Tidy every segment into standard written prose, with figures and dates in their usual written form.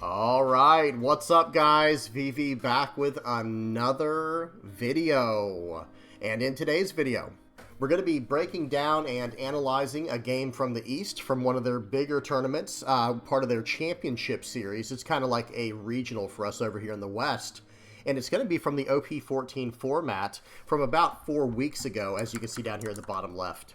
All right, what's up guys? VV back with another video. And in today's video, we're going to be breaking down and analyzing a game from the East from one of their bigger tournaments, part of their championship series. It's kind of like a regional for us over here in the West. And it's going to be from the OP14 format from about 4 weeks ago, as you can see down here at the bottom left.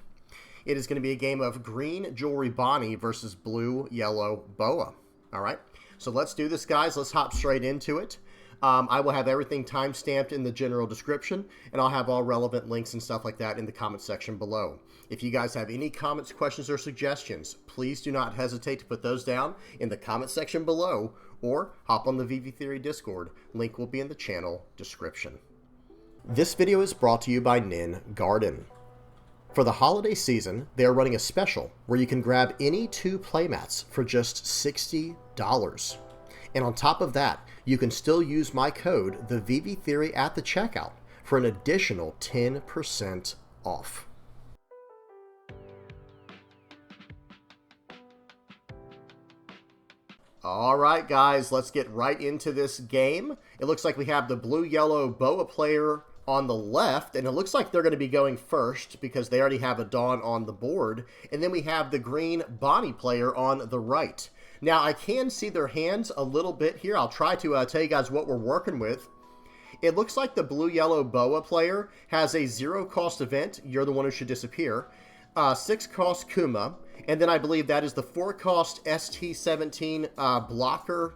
It is going to be a game of green jewelry Bonney versus blue yellow boa. All right. So let's do this, guys. Let's hop straight into it. I will have everything time-stamped in the general description, and I'll have all relevant links and stuff like that in the comment section below. If you guys have any comments, questions, or suggestions, please do not hesitate to put those down in the comment section below, or hop on the VV Theory Discord. Link will be in the channel description. This video is brought to you by Nin Garden. For the holiday season, they are running a special where you can grab any 2 playmats for just $60. And on top of that, you can still use my code, the VV Theory, at the checkout for an additional 10% off. All right, guys, let's get right into this game. It looks like we have the blue-yellow boa player on the left, and it looks like they're going to be going first because they already have a Dawn on the board. And then we have the green Bonney player on the right. Now, I can see their hands a little bit here. I'll try to tell you guys what we're working with. It looks like the blue-yellow boa player has a 0-cost event. You're the one who should disappear. 6-cost Kuma. And then I believe that is the 4-cost ST17 blocker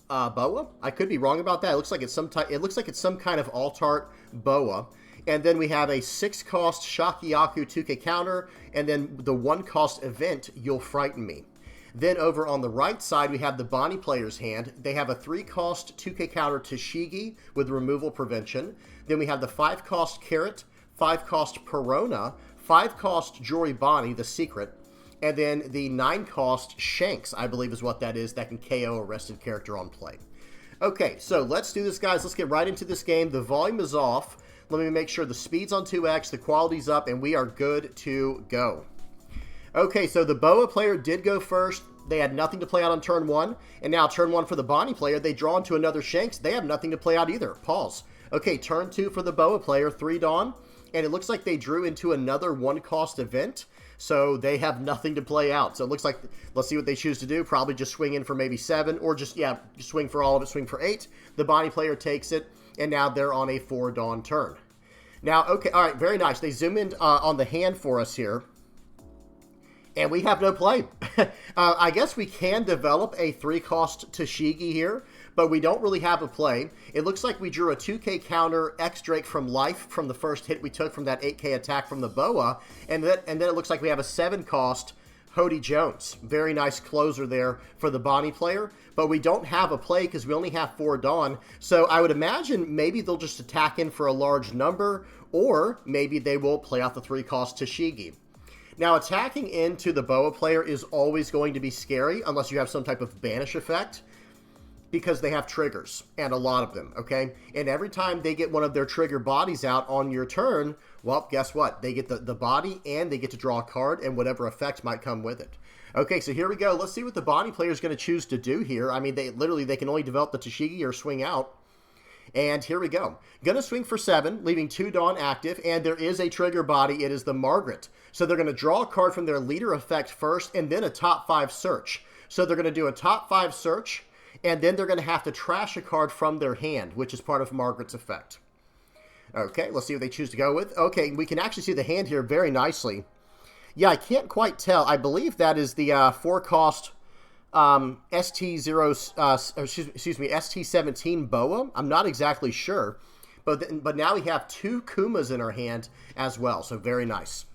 boa. I could be wrong about that. It looks like it's some type. It looks like it's some kind of alt-art boa. And then we have a 6-cost Shakiyaku 2K counter, and then the 1-cost event, You'll Frighten Me. Then over on the right side, we have the Bonney player's hand. They have a 3-cost 2K counter Tashigi with removal prevention. Then we have the 5-cost Carrot, 5-cost Perona, 5-cost Jory Bonney, the secret, and then the 9-cost Shanks, I believe is what that is, that can KO a rested character on play. Okay, so let's do this, guys. Let's get right into this game. The volume is off. Let me make sure the speed's on 2x, the quality's up, and we are good to go. Okay, so the boa player did go first. They had nothing to play out on turn 1. And now turn 1 for the Bonney player, they draw into another Shanks. They have nothing to play out either. Pause. Okay, turn 2 for the boa player, 3 Dawn. And it looks like they drew into another 1-cost event. So they have nothing to play out. So it looks like, let's see what they choose to do. Probably just swing in for maybe 7, or just, yeah, swing for all of it, swing for 8. The Bonney player takes it, and now they're on a 4 Dawn turn. Now, okay, all right, very nice. They zoom in on the hand for us here. And we have no play. I guess we can develop a 3-cost Tashigi here, but we don't really have a play. It looks like we drew a 2K counter X-Drake from life from the first hit we took from that 8K attack from the boa, and then it looks like we have a 7-cost Hody Jones. Very nice closer there for the Bonney player, but we don't have a play because we only have 4 Dawn, so I would imagine maybe they'll just attack in for a large number, or maybe they will play out the 3-cost Tashigi. Now, attacking into the boa player is always going to be scary unless you have some type of banish effect, because they have triggers, and a lot of them, okay? And every time they get one of their trigger bodies out on your turn, well, guess what? They get the body, and they get to draw a card, and whatever effects might come with it. Okay, so here we go. Let's see what the Bonney player is going to choose to do here. I mean, they can only develop the Tashigi or swing out. And here we go. Going to swing for 7, leaving 2 Dawn active, and there is a trigger body. It is the Margaret. So they're going to draw a card from their leader effect first, and then a top 5 search. So they're going to do a top 5 search, and then they're going to have to trash a card from their hand, which is part of Margaret's effect. Okay, let's see what they choose to go with. Okay, we can actually see the hand here very nicely. Yeah, I can't quite tell. I believe that is the 4-cost ST17 boa. I'm not exactly sure, but now we have 2 Kumas in our hand as well, so very nice.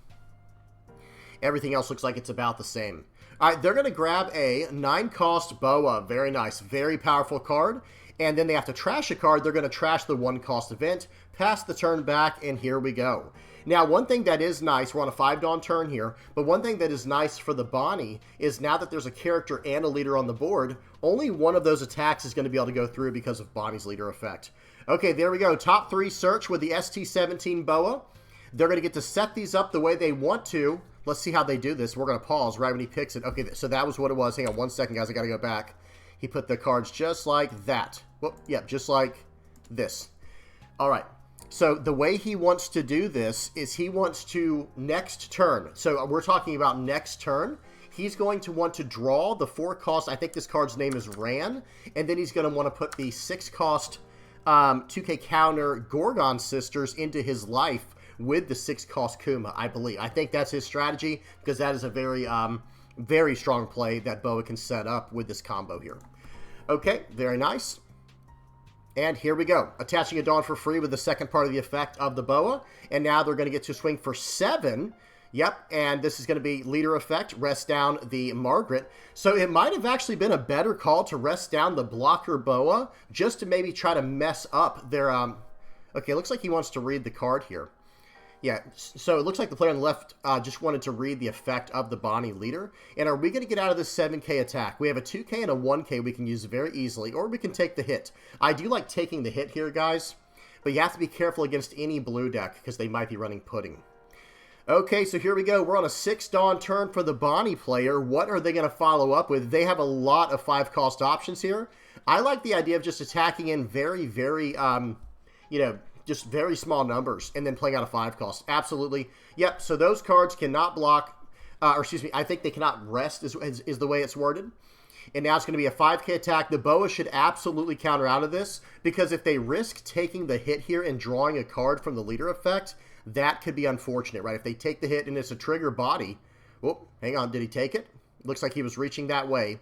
Everything else looks like it's about the same. All right, they're going to grab a 9-cost boa. Very nice, very powerful card. And then they have to trash a card. They're going to trash the 1-cost event, pass the turn back, and here we go. Now, one thing that is nice, we're on a 5 Dawn turn here, but one thing that is nice for the Bonney is now that there's a character and a leader on the board, only one of those attacks is going to be able to go through because of Bonnie's leader effect. Okay, there we go. Top 3 search with the ST17 boa. They're going to get to set these up the way they want to. Let's see how they do this. We're going to pause right when he picks it. Okay, so that was what it was. Hang on one second, guys. I got to go back. He put the cards just like that. Well, yeah, just like this. All right. So the way he wants to do this is he wants to next turn. So we're talking about next turn. He's going to want to draw the 4 cost. I think this card's name is Ran. And then he's going to want to put the 6 cost 2K counter Gorgon Sisters into his life with the 6 cost Kuma, I believe. I think that's his strategy because that is a very, very strong play that Boa can set up with this combo here. Okay, very nice. And here we go. Attaching a Dawn for free with the second part of the effect of the Boa. And now they're going to get to swing for 7. Yep, and this is going to be leader effect, rest down the Margaret. So it might have actually been a better call to rest down the blocker Boa, just to maybe try to mess up their, okay, it looks like he wants to read the card here. Yeah, so it looks like the player on the left just wanted to read the effect of the Bonney leader. And are we going to get out of this 7K attack? We have a 2K and a 1K we can use very easily, or we can take the hit. I do like taking the hit here, guys, but you have to be careful against any blue deck because they might be running Pudding. Okay, so here we go. We're on a 6 Dawn turn for the Bonney player. What are they going to follow up with? They have a lot of 5 cost options here. I like the idea of just attacking in very, very, you know, just very small numbers and then playing out a 5 cost. Absolutely. Yep, so those cards cannot block, or excuse me, I think they cannot rest is the way it's worded. And now it's going to be a 5K attack. The Boa should absolutely counter out of this because if they risk taking the hit here and drawing a card from the leader effect, that could be unfortunate, right? If they take the hit and it's a trigger body. Whoop, hang on. Did he take it? Looks like he was reaching that way.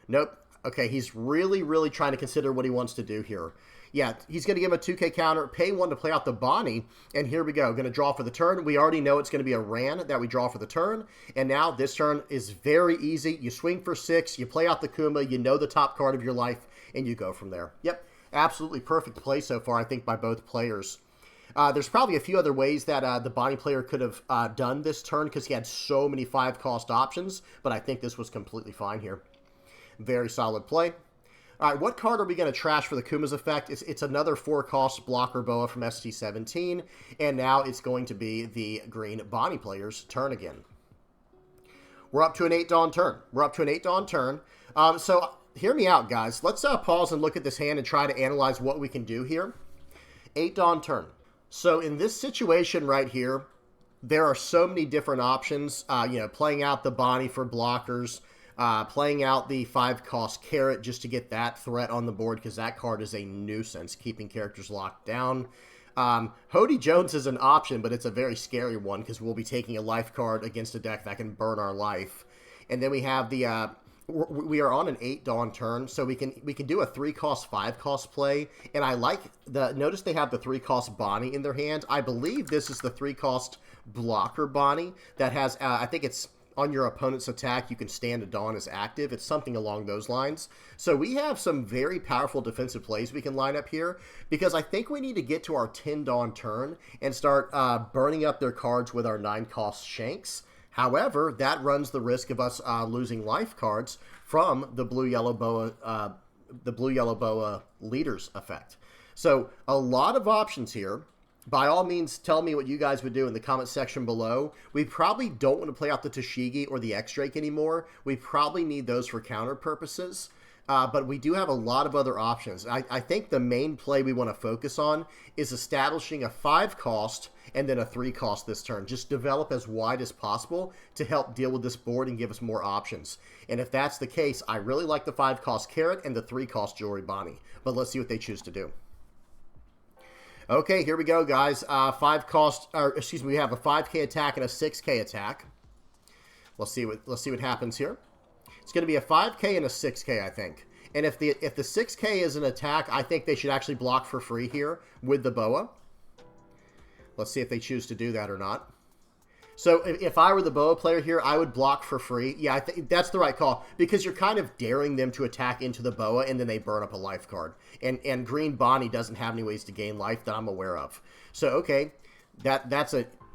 Nope. Okay, he's really, really trying to consider what he wants to do here. Yeah, he's going to give him a 2K counter, pay 1 to play out the Bonney, and here we go. Going to draw for the turn. We already know it's going to be a Ran that we draw for the turn, and now this turn is very easy. You swing for 6, you play out the Kuma, you know the top card of your life, and you go from there. Yep, absolutely perfect play so far, I think, by both players. There's probably a few other ways that the Bonney player could have done this turn because he had so many 5 cost options, but I think this was completely fine here. Very solid play. All right, what card are we going to trash for the Kuma's effect? It's another 4 cost blocker Boa from ST17, and now it's going to be the green Bonney player's turn again. We're up to an 8 Dawn turn. So hear me out, guys. Let's pause and look at this hand and try to analyze what we can do here. 8 Dawn turn. So in this situation right here, there are so many different options. You know, playing out the Bonney for blockers, playing out the 5 cost Carrot just to get that threat on the board because that card is a nuisance, keeping characters locked down. Hody Jones is an option, but it's a very scary one because we'll be taking a life card against a deck that can burn our life. And then we have the we are on an 8 Dawn turn, so we can do a 3 cost 5 cost play. And I like notice they have the 3 cost Bonney in their hand. I believe this is the 3 cost blocker Bonney that has I think it's on your opponent's attack, you can stand a Dawn as active. It's something along those lines. So we have some very powerful defensive plays we can line up here because I think we need to get to our 10 Dawn turn and start burning up their cards with our 9 cost Shanks. However, that runs the risk of us losing life cards from the blue-yellow Boa leaders effect. So a lot of options here. By all means, tell me what you guys would do in the comment section below. We probably don't want to play out the Tashigi or the X-Drake anymore. We probably need those for counter purposes. But we do have a lot of other options. I think the main play we want to focus on is establishing a 5 cost and then a 3 cost this turn. Just develop as wide as possible to help deal with this board and give us more options. And if that's the case, I really like the 5 cost Carrot and the 3 cost Jewelry Bonney. But let's see what they choose to do. Okay, here we go, guys. 5 cost, or excuse me, we have a 5K attack and a 6K attack. Let's see what happens here. It's going to be a 5K and a 6K, I think. And if the 6K is an attack, I think they should actually block for free here with the Boa. Let's see if they choose to do that or not. So if I were the Boa player here, I would block for free. Yeah, I think that's the right call because you're kind of daring them to attack into the Boa and then they burn up a life card. And green Bonney doesn't have any ways to gain life that I'm aware of. So okay, that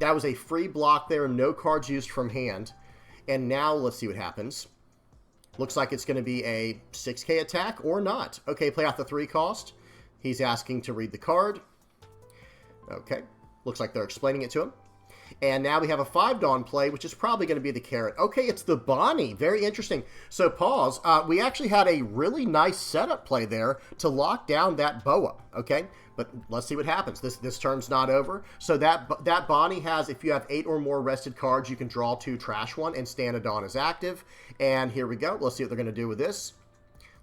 was a free block there, no cards used from hand. And now let's see what happens. Looks like it's going to be a 6K attack or not. Okay, play out the 3 cost. He's asking to read the card. Okay, looks like they're explaining it to him. And now we have a 5 Dawn play, which is probably going to be the carrot. Okay, it's the Bonney. Very interesting. So pause. We actually had a really nice setup play there to lock down that Boa. Okay, but let's see what happens. This turn's not over. So that Bonney has, if you have 8 or more rested cards, you can draw 2, trash 1, and Stand a Dawn is active. And here we go. Let's see what they're going to do with this.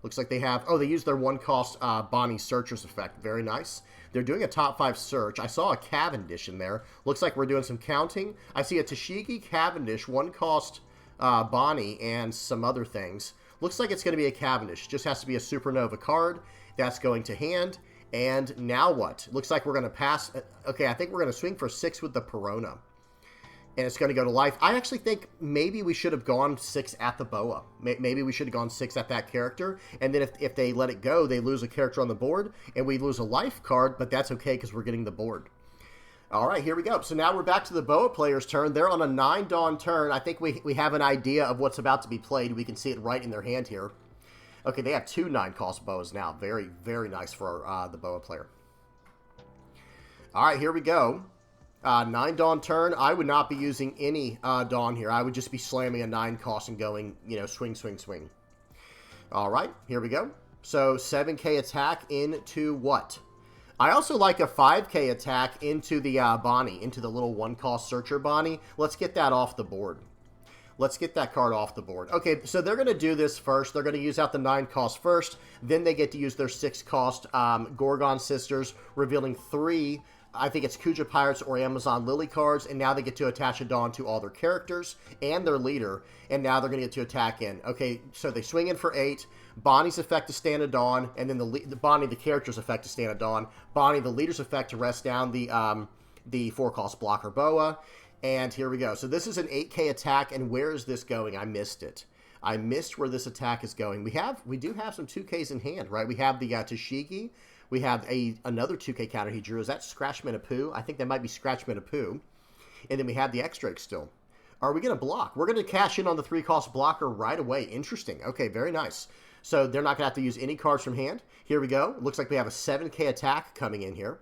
Looks like they have, oh, they used their 1-cost Bonney Searcher's effect. Very nice. They're doing a top 5 search. I saw a Cavendish in there. Looks like we're doing some counting. I see a TCG, Cavendish, 1-cost Bonney, and some other things. Looks like it's going to be a Cavendish. Just has to be a Supernova card. That's going to hand. And now what? Looks like we're going to pass. Okay, I think we're going to swing for 6 with the Perona. And it's going to go to life. I actually think maybe we should have gone 6 at the Boa. Maybe we should have gone 6 at that character. And then if they let it go, they lose a character on the board. And we lose a life card, but that's okay because we're getting the board. All right, here we go. So now we're back to the Boa player's turn. They're on a 9-Dawn turn. I think we have an idea of what's about to be played. We can see it right in their hand here. Okay, they have 2 9-cost Boas now. Very, very nice for the Boa player. All right, here we go. 9-Dawn turn. I would not be using any Dawn here. I would just be slamming a 9-cost and going, you know, swing, swing, swing. All right, here we go. So 7k attack into what? I also like a 5k attack into the Bonney, into the little 1-cost Searcher Bonney. Let's get that off the board. Let's get that card off the board. Okay, so they're going to do this first. They're going to use out the 9-cost first. Then they get to use their 6-cost Gorgon Sisters, revealing 3... I think it's Kuja Pirates or Amazon Lily cards, and now they get to attach a Dawn to all their characters and their leader, and now they're going to get to attack in. Okay, so they swing in for 8. Bonnie's effect to stand a Dawn, and then the Bonney, the character's effect to stand a Dawn. Bonney, the leader's effect to rest down the 4-cost blocker Boa. And here we go. So this is an 8k attack, and where is this going? I missed it. I missed where this attack is going. We do have some 2ks in hand, right? We have the Tashigi. We have another 2k counter he drew. Is that Scratchman a Poo? I think that might be Scratchman a Poo. And then we have the X-Drake still. Are we going to block? We're going to cash in on the 3-cost blocker right away. Interesting. Okay, very nice. So they're not going to have to use any cards from hand. Here we go. Looks like we have a 7k attack coming in here.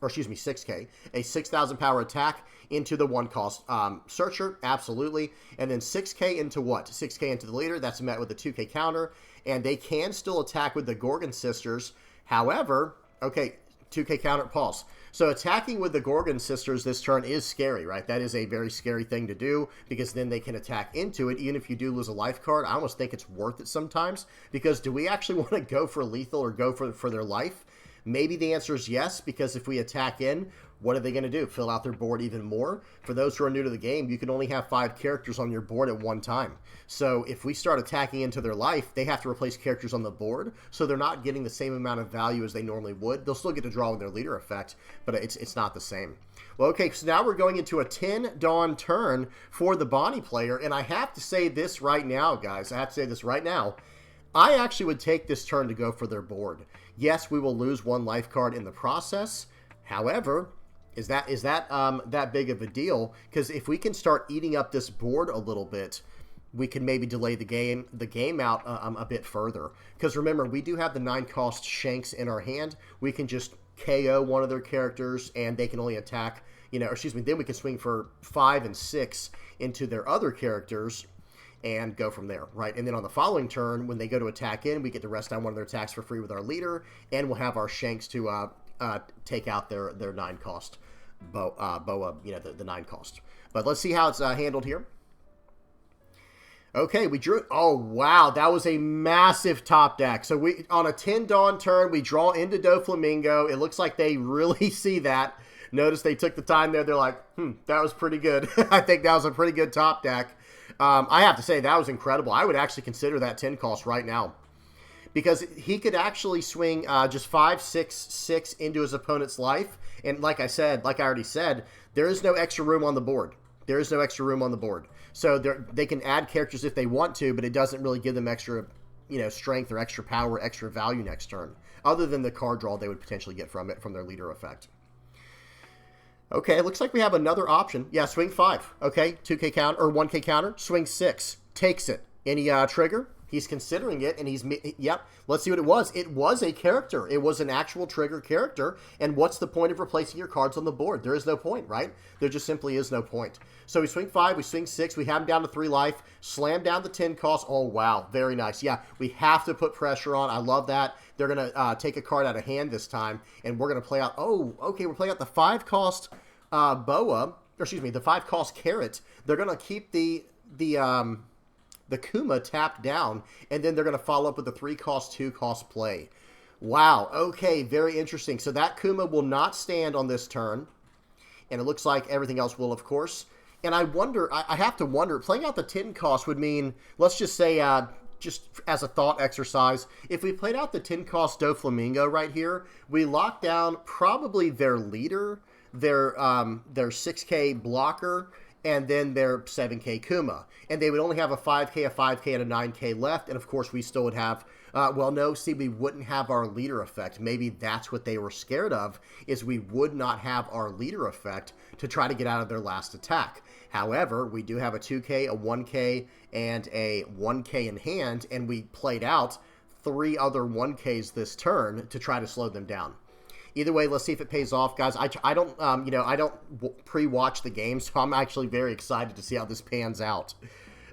Or excuse me, 6k. A 6,000 power attack into the 1-cost Searcher. Absolutely. And then 6k into what? 6k into the leader. That's met with a 2k counter. And they can still attack with the Gorgon Sisters. However, okay, 2k counter, pause. So attacking with the Gorgon Sisters this turn is scary, right? That is a very scary thing to do because then they can attack into it. Even if you do lose a life card, I almost think it's worth it sometimes because do we actually want to go for lethal or go for their life? Maybe the answer is yes, because if we attack in, what are they going to do? Fill out their board even more? For those who are new to the game, you can only have 5 characters on your board at one time. So if we start attacking into their life, they have to replace characters on the board, so they're not getting the same amount of value as they normally would. They'll still get to draw with their leader effect, but it's not the same. Well, okay, so now we're going into a 10-Dawn turn for the Bonney player, and I have to say this right now, guys. I have to say this right now. I actually would take this turn to go for their board. Yes, we will lose 1 life card in the process. However, is that that big of a deal? Because if we can start eating up this board a little bit, we can maybe delay the game out a bit further. Because remember, we do have the 9-cost Shanks in our hand. We can just KO one of their characters, and they can only attack. You know, excuse me. Then we can swing for 5 and 6 into their other characters and go from there, right? And then on the following turn, when they go to attack in, we get to rest down one of their attacks for free with our leader, and we'll have our Shanks to take out their 9-cost Boa, you know, the 9-cost. But let's see how it's handled here. Okay, we drew... Oh, wow, that was a massive top deck. So we on a 10-Dawn turn, we draw into Doflamingo. It looks like they really see that. Notice they took the time there. They're like, that was pretty good. I think that was a pretty good top deck. I have to say, that was incredible. I would actually consider that 10-cost right now. Because he could actually swing just 5, 6, 6 into his opponent's life. And like I already said, there is no extra room on the board. There is no extra room on the board. So they can add characters if they want to, but it doesn't really give them extra, you know, strength or extra power, extra value next turn. Other than the card draw they would potentially get from it, from their leader effect. Okay, it looks like we have another option. Yeah, swing 5. Okay, 2k counter, or 1k counter. Swing 6. Takes it. Any trigger? He's considering it, and he's... Yep, let's see what it was. It was a character. It was an actual trigger character, and what's the point of replacing your cards on the board? There is no point, right? There just simply is no point. So we swing 5, we swing 6, we have him down to 3 life, slam down the 10 cost. Oh, wow, very nice. Yeah, we have to put pressure on. I love that. They're going to take a card out of hand this time, and we're going to play out... Oh, okay, we're playing out the 5 cost Boa, or excuse me, the 5 cost Carrot. They're going to keep the Kuma tapped down, and then they're going to follow up with the 3 cost, 2 cost play. Wow, okay, very interesting. So that Kuma will not stand on this turn, and it looks like everything else will, of course. And I wonder, I have to wonder, playing out the 10 cost would mean, let's just say, just as a thought exercise, if we played out the 10 cost Doflamingo right here, we lock down probably their leader, their 6K blocker, and then their 7K Kuma. And they would only have a 5K, a 5K, and a 9K left. And, of course, we still would have... well, no, see, we wouldn't have our leader effect. Maybe that's what they were scared of, is we would not have our leader effect to try to get out of their last attack. However, we do have a 2K, a 1K, and a 1K in hand, and we played out 3 other 1Ks this turn to try to slow them down. Either way, let's see if it pays off, guys. I don't, I don't pre-watch the game, so I'm actually very excited to see how this pans out.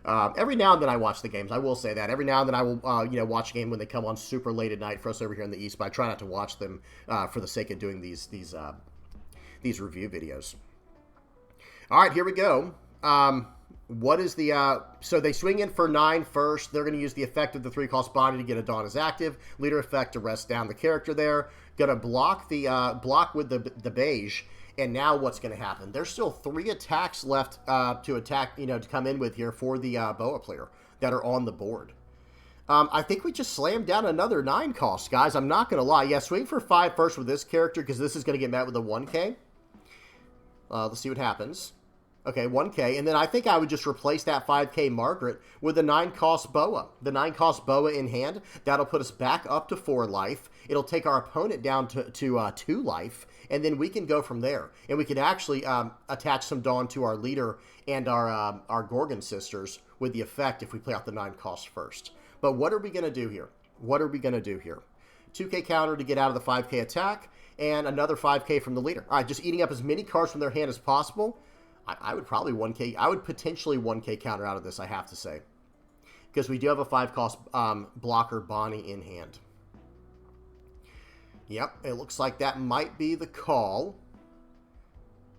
Every now and then I watch the games. I will say that. Every now and then I will, watch a game when they come on super late at night for us over here in the East, but I try not to watch them for the sake of doing these review videos. All right, here we go. What is the... so they swing in for 9 first. They're going to use the effect of the 3 cost Bonney to get a Dawn as active. Leader effect to rest down the character there. Going to block the block with the beige. And now what's going to happen? There's still 3 attacks left to attack, to come in with here for the Boa player that are on the board. I think we just slammed down another 9 cost, guys. I'm not going to lie. Yeah, swing for 5 first with this character because this is going to get met with a 1K. Let's see what happens. Okay, 1K. And then I think I would just replace that 5K Margaret with a 9 cost Boa. The 9 cost Boa in hand. That'll put us back up to 4 life. It'll take our opponent down to 2 life. And then we can go from there. And we can actually attach some Dawn to our leader and our Gorgon sisters with the effect if we play out the 9 cost first. But what are we going to do here? What are we going to do here? 2K counter to get out of the 5K attack. And another 5K from the leader. All right, just eating up as many cards from their hand as possible. I would probably 1K. I would potentially 1K counter out of this, I have to say. Because we do have a 5 cost blocker Bonney in hand. Yep, it looks like that might be the call.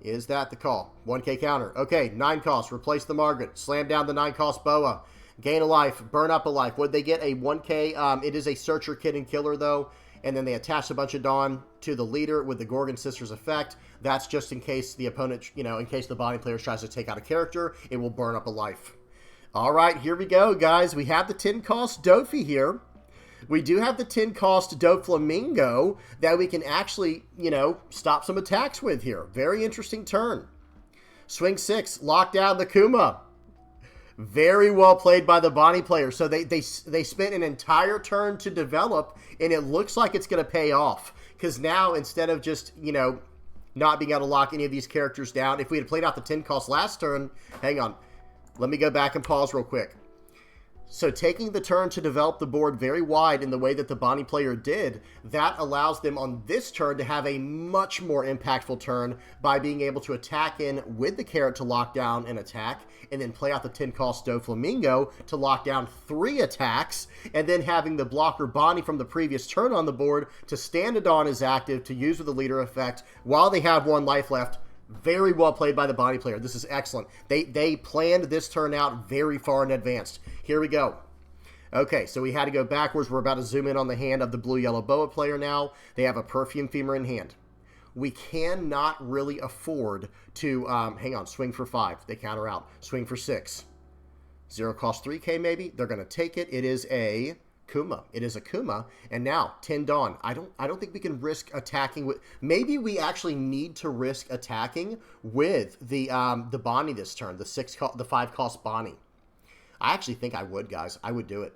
Is that the call? 1K counter. Okay, 9 cost. Replace the Margaret. Slam down the 9 cost Boa. Gain a life. Burn up a life. Would they get a 1K? It is a Searcher, Kid, and Killer, though. And then they attach a bunch of Dawn to the leader with the Gorgon Sisters effect. That's just in case the opponent, in case the Bonney player tries to take out a character, it will burn up a life. All right, here we go, guys. We have the 10 cost Dofi here. We do have the 10 cost Doflamingo that we can actually, stop some attacks with here. Very interesting turn. Swing 6, lock down the Kuma. Very well played by the Bonney player. So they spent an entire turn to develop, and it looks like it's going to pay off. Because now, instead of just, not being able to lock any of these characters down, if we had played out the 10 cost last turn, hang on. Let me go back and pause real quick. So taking the turn to develop the board very wide in the way that the Bonney player did, that allows them on this turn to have a much more impactful turn by being able to attack in with the carrot to lock down an attack, and then play out the 10 cost Doflamingo to lock down 3 attacks, and then having the blocker Bonney from the previous turn on the board to stand a Dawn as active to use with the leader effect while they have 1 life left. Very well played by the Bonney player. This is excellent. They planned this turn out very far in advance. Here we go. Okay, so we had to go backwards. We're about to zoom in on the hand of the blue-yellow Boa player now. They have a Perfume Femur in hand. We cannot really afford to, hang on, swing for 5. They counter out. Swing for 6. 0 cost 3K maybe. They're going to take it. It is a Kuma. It is a Kuma. And now 10 Dawn. I don't think we can risk attacking with. Maybe we actually need to risk attacking with the Bonney this turn. The 5 cost Bonney. I actually think I would, guys. I would do it.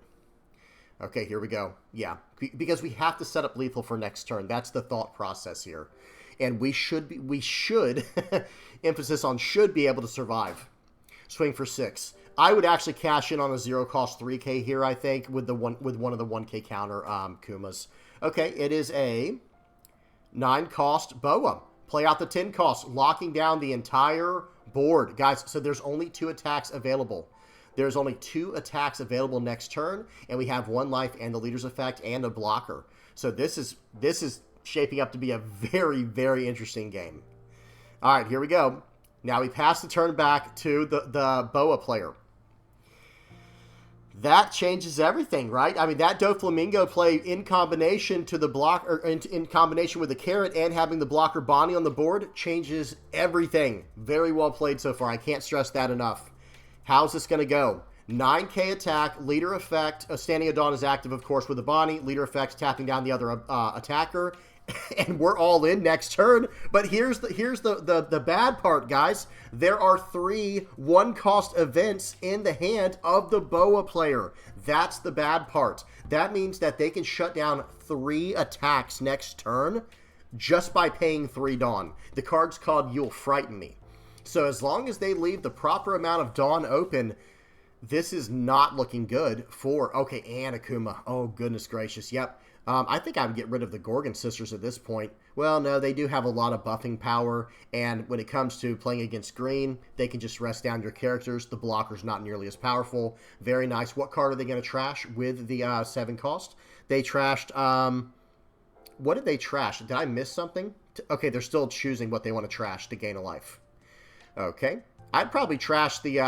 Okay, here we go. Yeah, because we have to set up lethal for next turn. That's the thought process here. And we should emphasis on should be able to survive. Swing for 6. I would actually cash in on a 0-cost 3K here, I think, with one of the 1K counter Kumas. Okay, it is a 9-cost Boa. Play out the 10 costs, locking down the entire board. Guys, so there's only 2 attacks available. There's only 2 attacks available next turn, and we have 1 life and the leader's effect and a blocker. So this is shaping up to be a very, very interesting game. All right, here we go. Now we pass the turn back to the Boa player. That changes everything, right? I mean, that Doflamingo play in combination to the block, or in combination with the carrot and having the blocker Bonney on the board changes everything. Very well played so far. I can't stress that enough. How's this going to go? 9K attack, leader effect. Standing a Dawn is active, of course, with the Bonney. Leader effect tapping down the other attacker. And we're all in next turn. But here's the bad part, guys. There are 3 1-cost events in the hand of the Boa player. That's the bad part. That means that they can shut down 3 attacks next turn just by paying 3 Dawn. The card's called You'll Frighten Me. So as long as they leave the proper amount of Dawn open, this is not looking good for... Okay, and Akuma. Oh, goodness gracious. Yep. I think I would get rid of the Gorgon Sisters at this point. Well, no, they do have a lot of buffing power, and when it comes to playing against green, they can just rest down your characters. The blocker's not nearly as powerful. Very nice. What card are they going to trash with the 7 cost? They trashed... what did they trash? Did I miss something? Okay, they're still choosing what they want to trash to gain a life. Okay. I'd probably trash the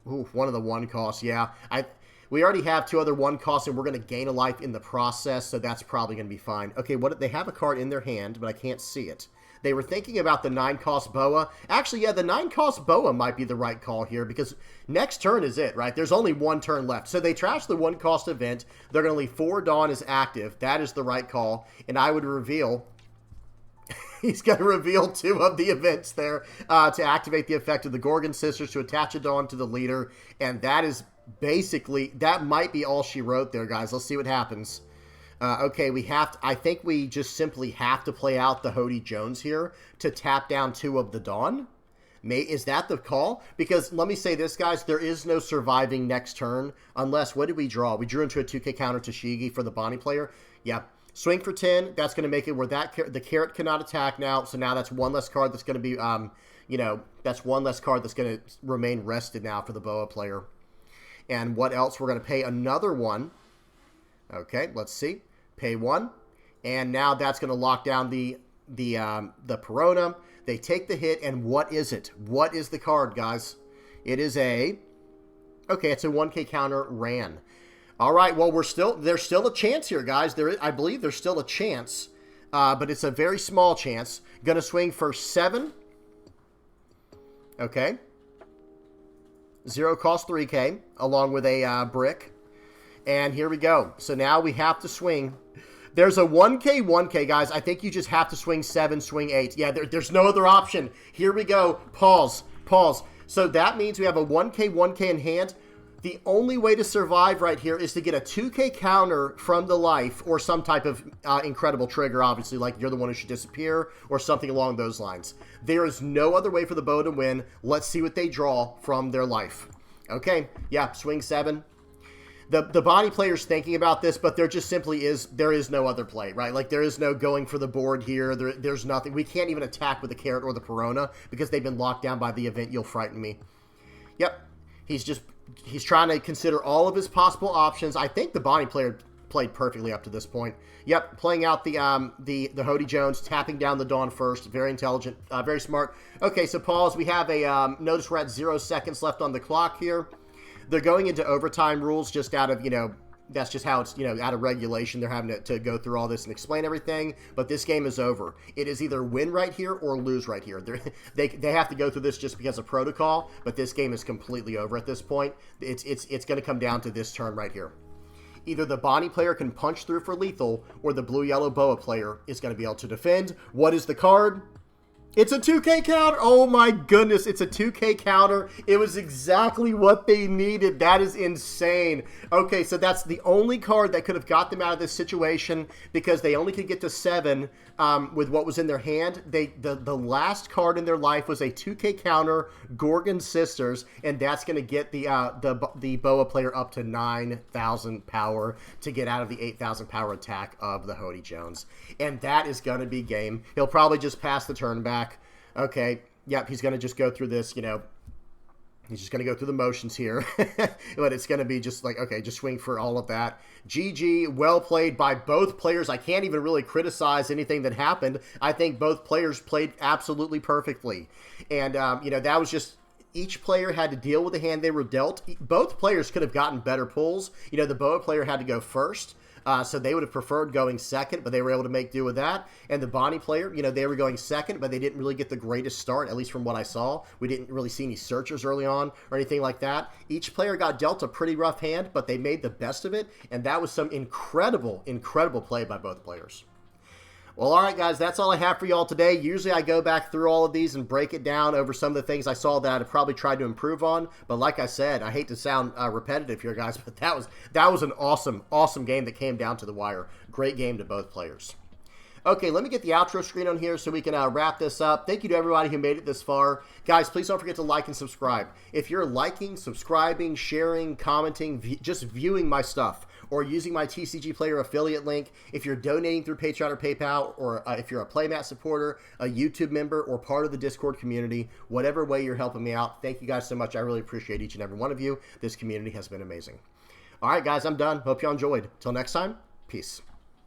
one of the 1 costs. Yeah, we already have 2 other 1 costs, and we're going to gain a life in the process, so that's probably going to be fine. Okay, they have a card in their hand, but I can't see it. They were thinking about the 9-cost Boa. Actually, yeah, the 9-cost Boa might be the right call here, because next turn is it, right? There's only 1 turn left. So they trashed the 1-cost event. They're going to leave 4 Dawn as active. That is the right call, and I would reveal... He's going to reveal 2 of the events there to activate the effect of the Gorgon Sisters to attach a Dawn to the leader. And that is basically, that might be all she wrote there, guys. Let's see what happens. Okay, I think we just simply have to play out the Hody Jones here to tap down 2 of the Dawn. Is that the call? Because let me say this, guys. There is no surviving next turn unless, what did we draw? We drew into a 2K counter to Shigi for the Bonney player. Yep. Swing for 10, that's going to make it where the carrot cannot attack now, so now that's 1 less card that's going to be, that's 1 less card that's going to remain rested now for the Boa player. And what else? We're going to pay another 1. Okay, let's see. Pay 1. And now that's going to lock down the Perona. They take the hit, and what is it? What is the card, guys? It is okay, it's a 1K counter Ran. All right, well, there's still a chance here, guys. I believe there's still a chance, but it's a very small chance. Going to swing for 7. Okay. 0-cost 3K, along with a brick. And here we go. So now we have to swing. There's a 1K, guys. I think you just have to swing 7, swing 8. Yeah, there's no other option. Here we go. Pause. So that means we have a 1K in hand. The only way to survive right here is to get a 2K counter from the life or some type of incredible trigger, obviously, like you're the one who should disappear or something along those lines. There is no other way for the Boa to win. Let's see what they draw from their life. Okay, yeah, swing 7. The Bonney player's thinking about this, but there just simply there is no other play, right? Like, there is no going for the board here. There's nothing. We can't even attack with the carrot or the Perona because they've been locked down by the event You'll Frighten Me. Yep, He's trying to consider all of his possible options. I think the Bonney player played perfectly up to this point. Yep, playing out the Hody Jones, tapping down the Dawn first. Very intelligent, very smart. Okay, so pause. We have a notice we're at 0 seconds left on the clock here. They're going into overtime rules just out of, that's just how it's, out of regulation. They're having to go through all this and explain everything. But this game is over. It is either win right here or lose right here. They have to go through this just because of protocol. But this game is completely over at this point. It's going to come down to this turn right here. Either the Bonney player can punch through for lethal, or the blue-yellow Boa player is going to be able to defend. What is the card? It's a 2K counter. Oh my goodness, it's a 2K counter. It was exactly what they needed. That is insane. Okay, so that's the only card that could have got them out of this situation because they only could get to 7 with what was in their hand. The last card in their life was a 2K counter, Gorgon Sisters, and that's going to get the Boa player up to 9,000 power to get out of the 8,000 power attack of the Hody Jones. And that is going to be game. He'll probably just pass the turn back. Okay, yep, he's going to just go through this, you know, he's just going to go through the motions here, but it's going to be just like, okay, just swing for all of that. GG, well played by both players. I can't even really criticize anything that happened. I think both players played absolutely perfectly. And, you know, that was just, each player had to deal with the hand they were dealt. Both players could have gotten better pulls. You know, the Boa player had to go first. So they would have preferred going second, but they were able to make do with that. And the Bonney player, you know, they were going second, but they didn't really get the greatest start, at least from what I saw. We didn't really see any searchers early on or anything like that. Each player got dealt a pretty rough hand, but they made the best of it. And that was some incredible, incredible play by both players. Well, all right, guys, that's all I have for y'all today. Usually I go back through all of these and break it down over some of the things I saw that I'd probably tried to improve on. But like I said, I hate to sound repetitive here, guys, but that was an awesome, awesome game that came down to the wire. Great game to both players. Okay, let me get the outro screen on here so we can wrap this up. Thank you to everybody who made it this far. Guys, please don't forget to like and subscribe. If you're liking, subscribing, sharing, commenting, just viewing my stuff, or using my TCG Player affiliate link, if you're donating through Patreon or PayPal, or if you're a Playmat supporter, a YouTube member, or part of the Discord community, whatever way you're helping me out, thank you guys so much. I really appreciate each and every one of you. This community has been amazing. All right, guys, I'm done. Hope y'all enjoyed. Till next time, peace.